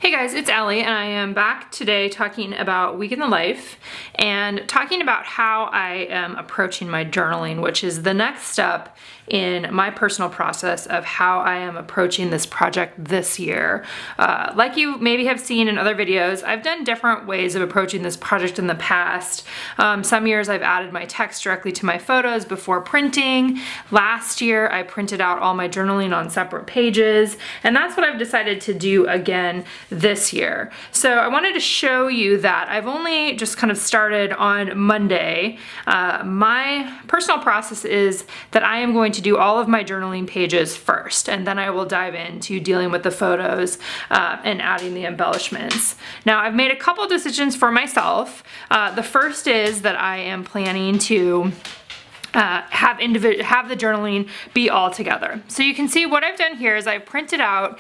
Hey guys, it's Allie and I am back today talking about Week in the Life and talking about how I am approaching my journaling, which is the next step in my personal process of how I am approaching this project this year. Like you maybe have seen in other videos, I've done different ways of approaching this project in the past. Some years I've added my text directly to my photos before printing. Last year I printed out all my journaling on separate pages, and that's what I've decided to do again this year. So I wanted to show you that I've only just kind of started on Monday. My personal process is that I am going to do all of my journaling pages first, and then I will dive into dealing with the photos and adding the embellishments. Now I've made a couple decisions for myself. The first is that I am planning to have the journaling be all together. So you can see what I've done here is I've printed out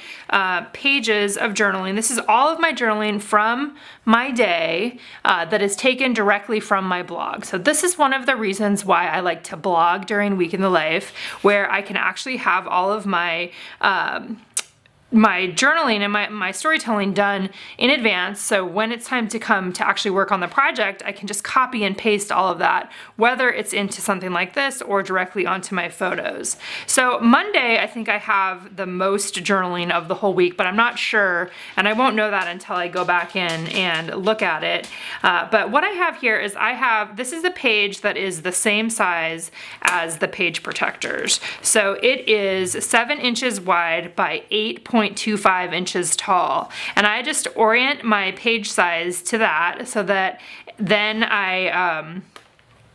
pages of journaling. This is all of my journaling from my day that is taken directly from my blog. So this is one of the reasons why I like to blog during Week in the Life, where I can actually have all of my journaling and my storytelling done in advance, so when it's time to come to actually work on the project, I can just copy and paste all of that, whether it's into something like this or directly onto my photos. So Monday, I think I have the most journaling of the whole week, but I'm not sure, and I won't know that until I go back in and look at it. But what I have here is this is a page that is the same size as the page protectors. So it is 7 inches wide by 8.25 inches tall, and I just orient my page size to that so that then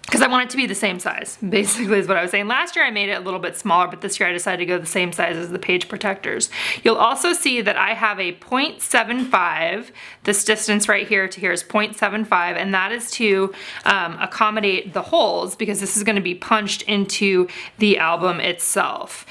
because I want it to be the same size, basically is what I was saying. Last year I made it a little bit smaller, but this year I decided to go the same size as the page protectors. You'll also see that I have a 0.75, this distance right here to here is 0.75, and that is to accommodate the holes, because this is gonna be punched into the album itself.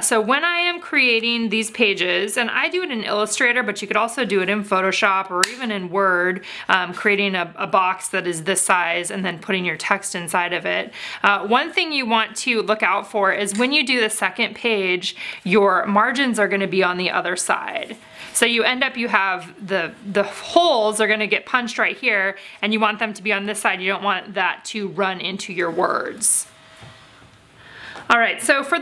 So when I am creating these pages, and I do it in Illustrator, but you could also do it in Photoshop or even in Word, creating a box that is this size and then putting your text inside of it. One thing you want to look out for is when you do the second page, your margins are going to be on the other side. So you have the holes are going to get punched right here, and you want them to be on this side. You don't want that to run into your words. All right, so for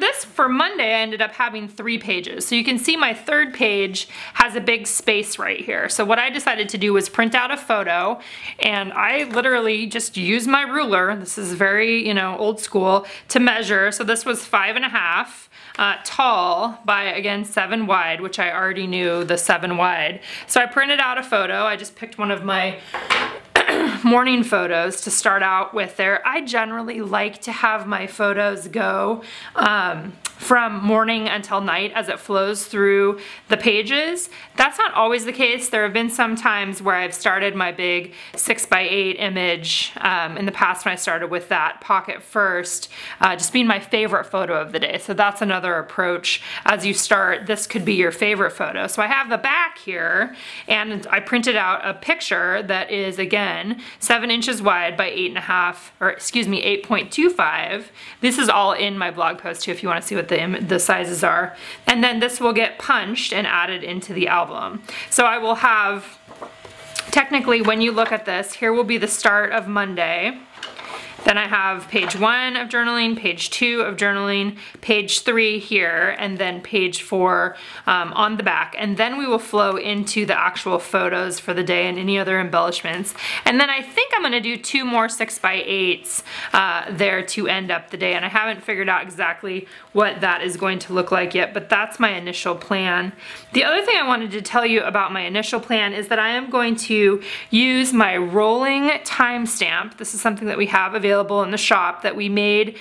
Monday, I ended up having 3 pages. So you can see my third page has a big space right here. So what I decided to do was print out a photo, and I literally just used my ruler. This is very, old school, to measure. So this was 5.5 tall by, again, 7 wide, which I already knew the 7 wide. So I printed out a photo. I just picked one of my morning photos to start out with there. I generally like to have my photos go from morning until night as it flows through the pages. That's not always the case. There have been some times where I've started my big 6x8 image in the past when I started with that pocket first, just being my favorite photo of the day. So that's another approach. As you start, this could be your favorite photo. So I have the back here, and I printed out a picture that is, again, 7 inches wide by 8.25. This is all in my blog post too if you want to see what the sizes are. And then this will get punched and added into the album. So I will have, technically when you look at this, here will be the start of Monday. Then I have page 1 of journaling, page 2 of journaling, page 3 here, and then page 4 on the back. And then we will flow into the actual photos for the day and any other embellishments. And then I think I'm gonna do 2 more 6x8s there to end up the day. And I haven't figured out exactly what that is going to look like yet, but that's my initial plan. The other thing I wanted to tell you about my initial plan is that I am going to use my rolling timestamp. This is something that we have available in the shop that we made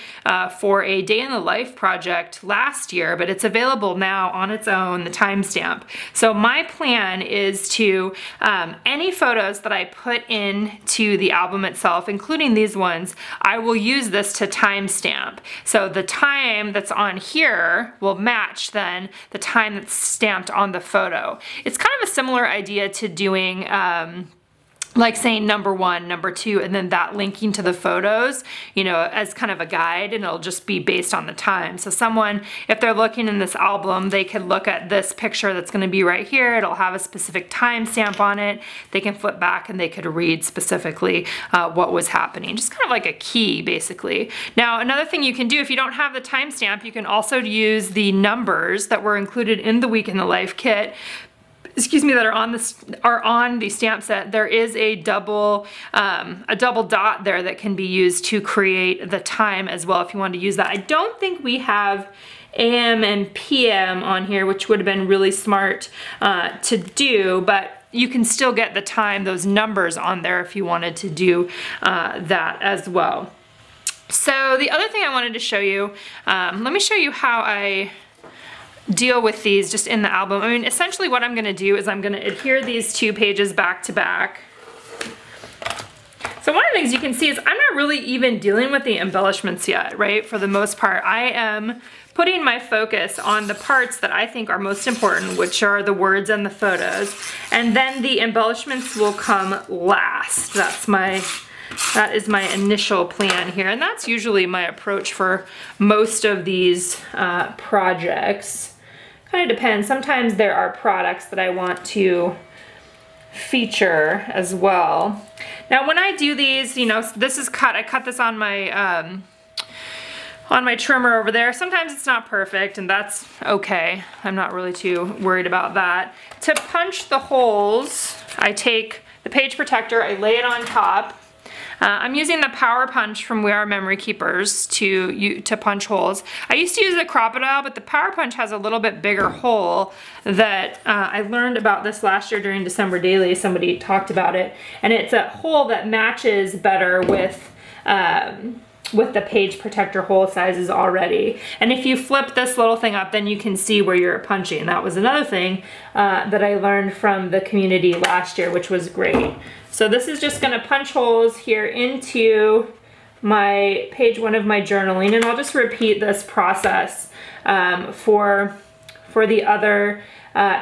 for a day in the life project last year, but it's available now on its own, the timestamp. So my plan is to, any photos that I put into the album itself, including these ones, I will use this to timestamp. So the time that's on here will match then the time that's stamped on the photo. It's kind of a similar idea to doing like saying number 1, number 2, and then that linking to the photos, you know, as kind of a guide, and it'll just be based on the time. So someone, if they're looking in this album, they could look at this picture that's gonna be right here. It'll have a specific timestamp on it. They can flip back and they could read specifically what was happening. Just kind of like a key, basically. Now, another thing you can do, if you don't have the timestamp, you can also use the numbers that were included in the Week in the Life kit, excuse me, that are on the stamp set. There is a double dot there that can be used to create the time as well if you want to use that. I don't think we have AM and PM on here, which would have been really smart to do, but you can still get the time, those numbers on there if you wanted to do that as well. So the other thing I wanted to show you, let me show you how I deal with these just in the album. I mean, essentially what I'm gonna do is I'm gonna adhere these 2 pages back to back. So one of the things you can see is I'm not really even dealing with the embellishments yet, right? For the most part, I am putting my focus on the parts that I think are most important, which are the words and the photos. And then the embellishments will come last. That is my initial plan here. And that's usually my approach for most of these projects. Kind of depends. Sometimes there are products that I want to feature as well. Now when I do these, you know, this is cut. I cut this on my trimmer over there. Sometimes it's not perfect, and that's okay. I'm not really too worried about that. To punch the holes, I take the page protector, I lay it on top. I'm using the Power Punch from We Are Memory Keepers to punch holes. I used to use the Crop-A-Dile, but the Power Punch has a little bit bigger hole that I learned about this last year during December Daily. Somebody talked about it, and it's a hole that matches better with the page protector hole sizes already. And if you flip this little thing up, then you can see where you're punching. That was another thing that I learned from the community last year, which was great. So this is just gonna punch holes here into my page 1 of my journaling, and I'll just repeat this process for the other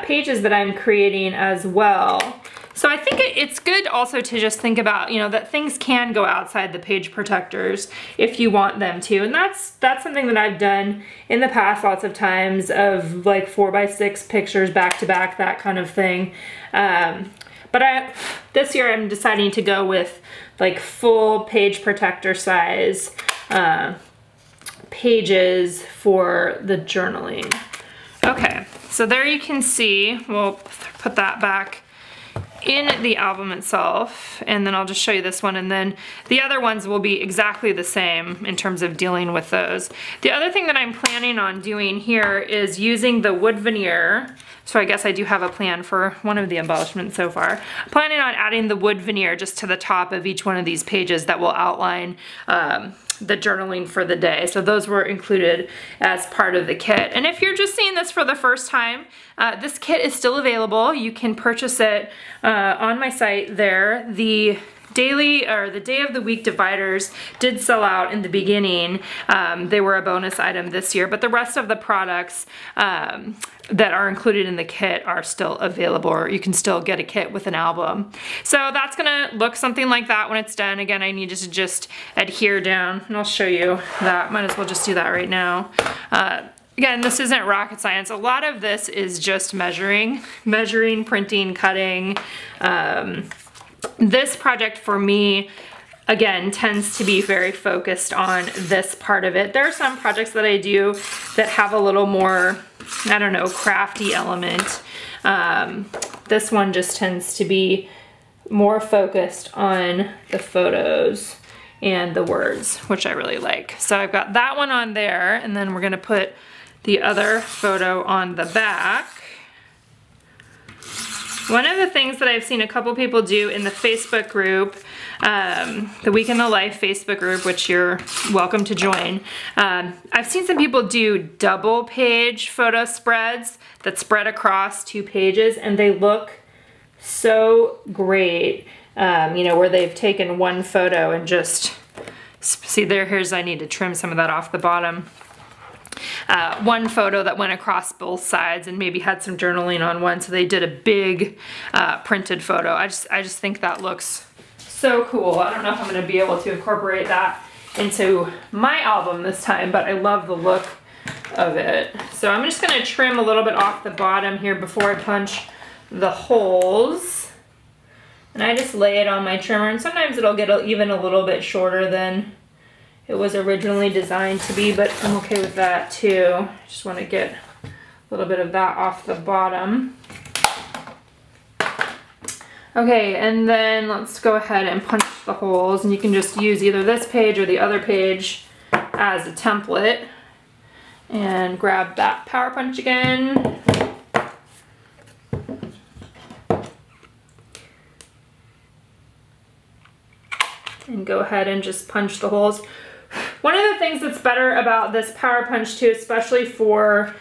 pages that I'm creating as well. So I think it's good also to just think about, you know, that things can go outside the page protectors if you want them to. And that's something that I've done in the past lots of times, of like 4x6 pictures back to back, that kind of thing. But this year I'm deciding to go with like full page protector size pages for the journaling. Okay, so there you can see, we'll put that back in the album itself, and then I'll just show you this one, and then the other ones will be exactly the same in terms of dealing with those. The other thing that I'm planning on doing here is using the wood veneer. So I guess I do have a plan for one of the embellishments so far. I'm planning on adding the wood veneer just to the top of each one of these pages that will outline the journaling for the day. So those were included as part of the kit. And if you're just seeing this for the first time, this kit is still available. You can purchase it on my site there. The daily, or the day of the week dividers did sell out in the beginning. They were a bonus item this year, but the rest of the products that are included in the kit are still available, or you can still get a kit with an album. So that's gonna look something like that when it's done. Again, I need to just adhere down, and I'll show you that. Might as well just do that right now. Again, this isn't rocket science. A lot of this is just measuring, printing, cutting. This project for me, again, tends to be very focused on this part of it. There are some projects that I do that have a little more, I don't know, crafty element. This one just tends to be more focused on the photos and the words, which I really like. So I've got that one on there, and then we're gonna put the other photo on the back. One of the things that I've seen a couple people do in the Facebook group, the Week in the Life Facebook group, which you're welcome to join, I've seen some people do double page photo spreads that spread across 2 pages, and they look so great. You know, where they've taken one photo and just, see there, I need to trim some of that off the bottom. one photo that went across both sides and maybe had some journaling on one, so they did a big printed photo. I just think that looks so cool. I don't know if I'm going to be able to incorporate that into my album this time, but I love the look of it. So I'm just going to trim a little bit off the bottom here before I punch the holes. And I just lay it on my trimmer, and sometimes it'll get even a little bit shorter than it was originally designed to be, but I'm okay with that too. Just want to get a little bit of that off the bottom. Okay, and then let's go ahead and punch the holes, and you can just use either this page or the other page as a template. And grab that power punch again. And go ahead and just punch the holes. One of the things that's better about this power punch too, especially for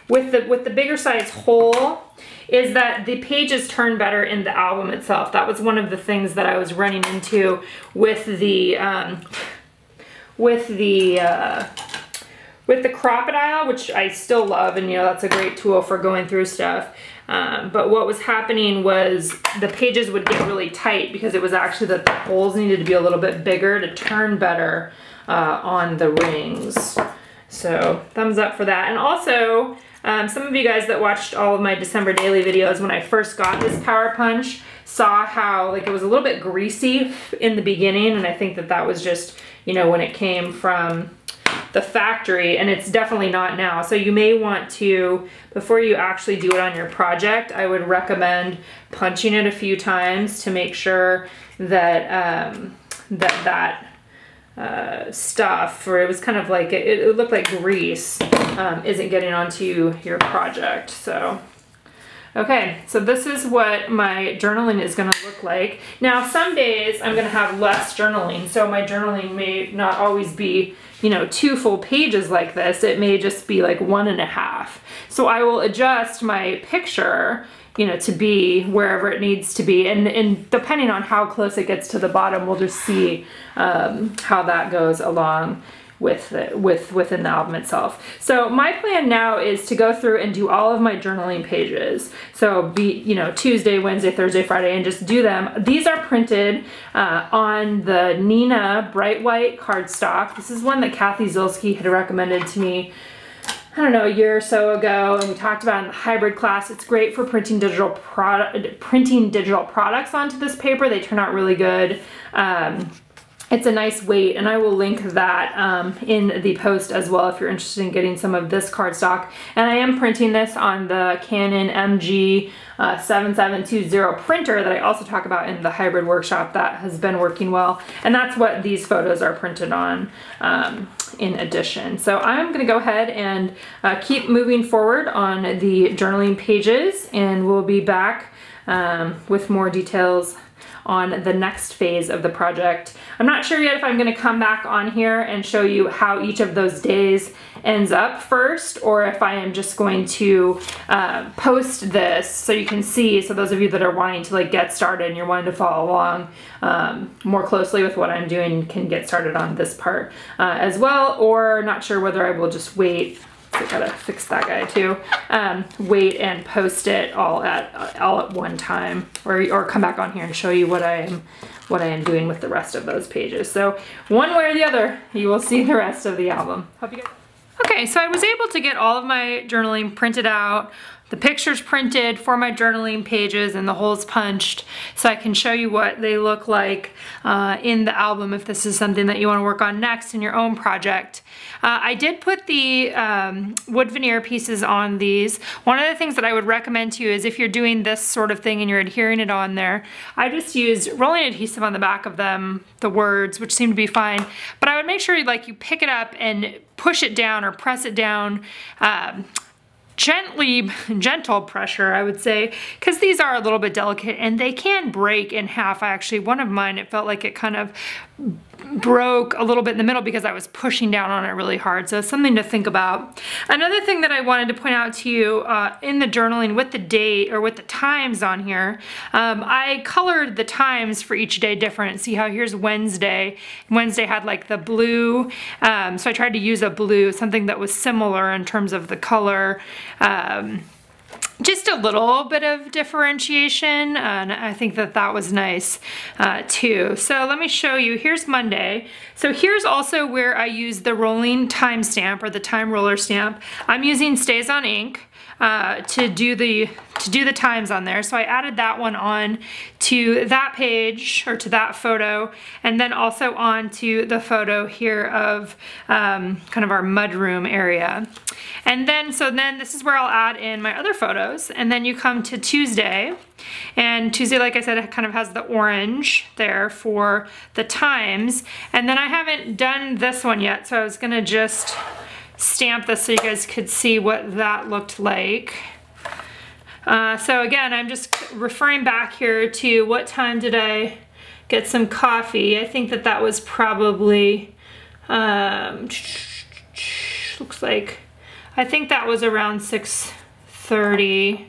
with the bigger size hole, is that the pages turn better in the album itself. That was one of the things that I was running into with the Crop-A-Dile, which I still love, and you know, that's a great tool for going through stuff. But what was happening was the pages would get really tight because it was actually that the holes needed to be a little bit bigger to turn better on the rings. So thumbs up for that. And also, some of you guys that watched all of my December daily videos when I first got this power punch saw how like it was a little bit greasy in the beginning, and I think that that was just, you know, when it came from the factory, and it's definitely not now. So you may want to, before you actually do it on your project, I would recommend punching it a few times to make sure that stuff, or it was kind of like, it looked like grease, isn't getting onto your project. So okay, so this is what my journaling is going to look like. Now, some days I'm going to have less journaling, so my journaling may not always be, you know, 2 full pages like this. It may just be like 1.5. So I will adjust my picture, you know, to be wherever it needs to be, and depending on how close it gets to the bottom, we'll just see how that goes along within the album itself. So my plan now is to go through and do all of my journaling pages. So you know, Tuesday, Wednesday, Thursday, Friday, and just do them. These are printed on the Neenah Bright White cardstock. This is one that Kathy Zilski had recommended to me, I don't know, a year or so ago, and we talked about it in the hybrid class. It's great for printing digital products onto this paper. They turn out really good. It's a nice weight, and I will link that in the post as well if you're interested in getting some of this cardstock. And I am printing this on the Canon MG 7720 printer that I also talk about in the hybrid workshop. That has been working well, and that's what these photos are printed on in addition. So I'm gonna go ahead and keep moving forward on the journaling pages, and we'll be back with more details on the next phase of the project. I'm not sure yet if I'm going to come back on here and show you how each of those days ends up first, or if I am just going to post this so you can see, so those of you that are wanting to like get started and you're wanting to follow along more closely with what I'm doing can get started on this part as well, or not sure whether I will just wait. I gotta fix that guy too. Wait and post it all at one time, or come back on here and show you what I am doing with the rest of those pages. So one way or the other, you will see the rest of the album. Hope you guys. Okay, so I was able to get all of my journaling printed out, the pictures printed for my journaling pages, and the holes punched, so I can show you what they look like in the album if this is something that you want to work on next in your own project. I did put the wood veneer pieces on these. One of the things that I would recommend to you is if you're doing this sort of thing and you're adhering it on there, I just used rolling adhesive on the back of them, the words, which seem to be fine, but I would make sure you pick it up and push it down or press it down, gentle pressure, I would say, because these are a little bit delicate and they can break in half. One of mine, it felt like it kind of broke a little bit in the middle because I was pushing down on it really hard. So it's something to think about. Another thing that I wanted to point out to you in the journaling with the date or with the times on here, I colored the times for each day different. See how here's Wednesday. Wednesday had like the blue, so I tried to use a blue, something that was similar in terms of the color. Just a little bit of differentiation, and I think that that was nice too. So let me show you, here's Monday. So here's also where I use the rolling time stamp or the time roller stamp. I'm using StazOn ink to do the times on there. So I added that one on to that page or to that photo, and then also on to the photo here of kind of our mudroom area. And then, so then this is where I'll add in my other photos. And then you come to Tuesday, and Tuesday, like I said, it kind of has the orange there for the times. And then I haven't done this one yet, so I was gonna just stamp this so you guys could see what that looked like. So again, I'm just referring back here to what time did I get some coffee. I think that that was probably, looks like, I think that was around 6:30.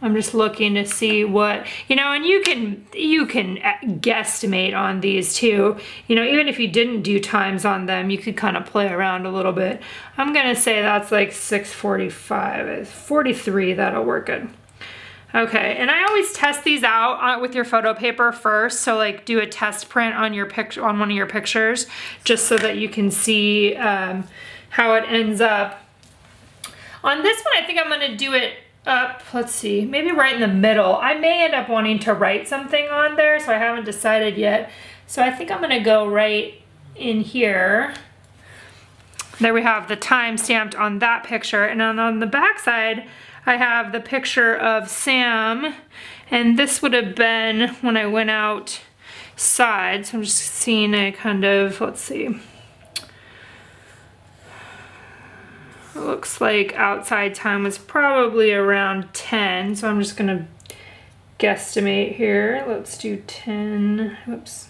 I'm just looking to see what, you know, and you can guesstimate on these too. You know, even if you didn't do times on them, you could kind of play around a little bit. I'm gonna say that's like 6:45, 43, that'll work good. Okay, and I always test these out with your photo paper first. So like do a test print on your picture, on one of your pictures, just so that you can see how it ends up. On this one, I think I'm gonna do it up, let's see, maybe right in the middle. I may end up wanting to write something on there, so I haven't decided yet. So I think I'm gonna go right in here. There we have the time stamped on that picture, and on the back side, I have the picture of Sam, and this would have been when I went outside. So I'm just seeing a kind of, let's see. It looks like outside time was probably around 10, so I'm just gonna guesstimate here. Let's do 10, whoops.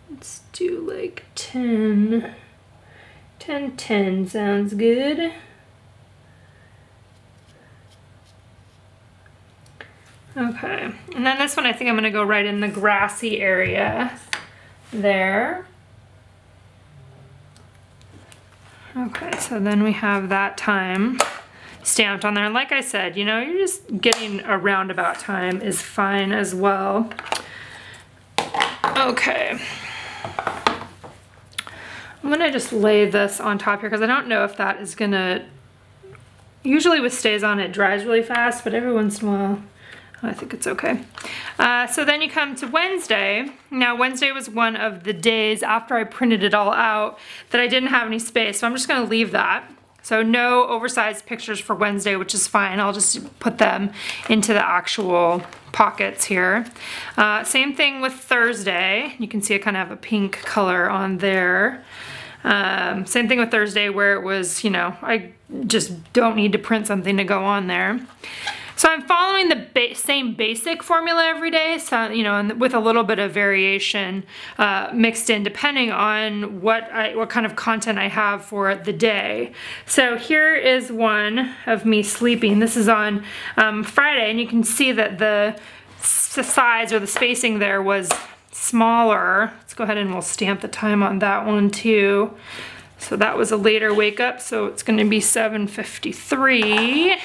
Let's do like 10, 10 sounds good. Okay, and then this one I think I'm gonna go right in the grassy area there. Okay, so then we have that time stamped on there. And like I said, you know, you're just getting a roundabout time is fine as well. Okay. I'm gonna just lay this on top here because I don't know if that is gonna, usually with StazOn it dries really fast, but every once in a while, I think it's okay. So then you come to Wednesday. Now Wednesday was one of the days after I printed it all out that I didn't have any space, so I'm just gonna leave that. So no oversized pictures for Wednesday, which is fine. I'll just put them into the actual pockets here. Same thing with Thursday. You can see I kind of have a pink color on there. Same thing with Thursday where it was, you know, I just don't need to print something to go on there. So I'm following the same basic formula every day, so, you know, and with a little bit of variation mixed in depending on what kind of content I have for the day. So here is one of me sleeping. This is on Friday, and you can see that the size or the spacing there was smaller. Let's go ahead and we'll stamp the time on that one too. So that was a later wake up, so it's gonna be 7:53.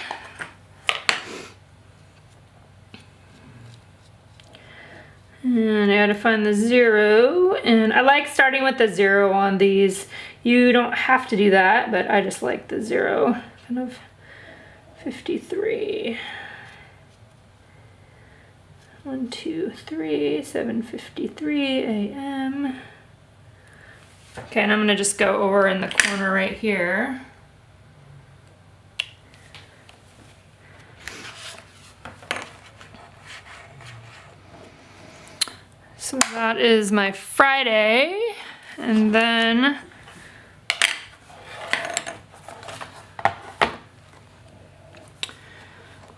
And I gotta find the 0, and I like starting with the 0 on these. You don't have to do that, but I just like the 0, kind of 53. 1, 2, 3, 7:53 a.m. Okay, and I'm gonna just go over in the corner right here. So that is my Friday, and then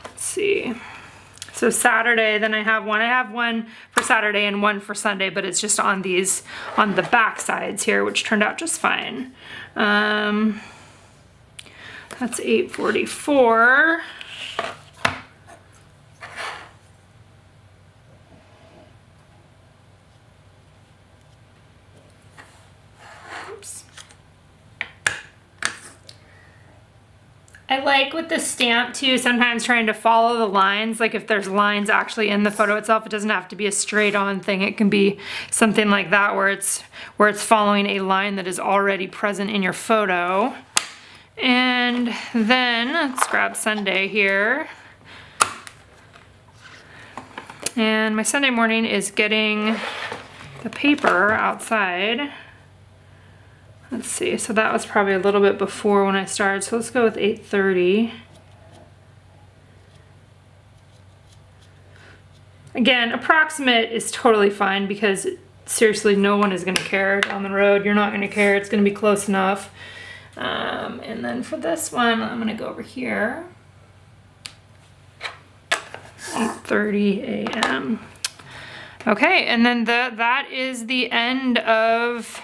let's see. So Saturday, then I have one for Saturday and one for Sunday, but it's just on these, on the back sides here, which turned out just fine. That's 844. Oops. I like with the stamp too, sometimes trying to follow the lines, like if there's lines actually in the photo itself, it doesn't have to be a straight on thing. It can be something like that where it's following a line that is already present in your photo. And then let's grab Sunday here. And my Sunday morning is getting the paper outside. Let's see, so that was probably a little bit before when I started, so let's go with 8:30. Again, approximate is totally fine because seriously, no one is gonna care down the road. You're not gonna care, it's gonna be close enough. And then for this one, I'm gonna go over here. 8:30 a.m. Okay, and then that is the end of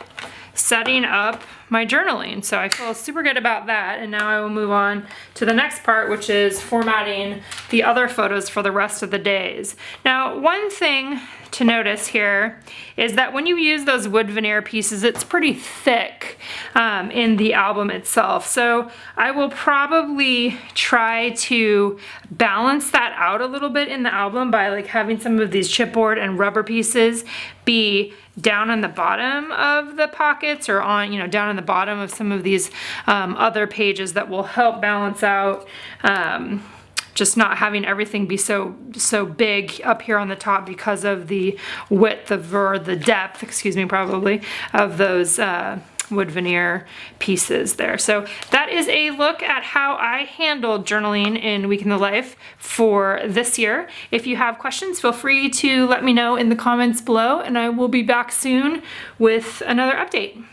setting up my journaling. So I feel super good about that. And now I will move on to the next part, which is formatting the other photos for the rest of the days. Now, one thing to notice here is that when you use those wood veneer pieces, it's pretty thick in the album itself. So I will probably try to balance that out a little bit in the album by like having some of these chipboard and rubber pieces be down on the bottom of the pockets or on, you know, down on the bottom of some of these other pages that will help balance out just not having everything be so big up here on the top because of the width of, or the depth, excuse me, probably, of those wood veneer pieces there. So that is a look at how I handled journaling in Week in the Life for this year. If you have questions, feel free to let me know in the comments below, and I will be back soon with another update.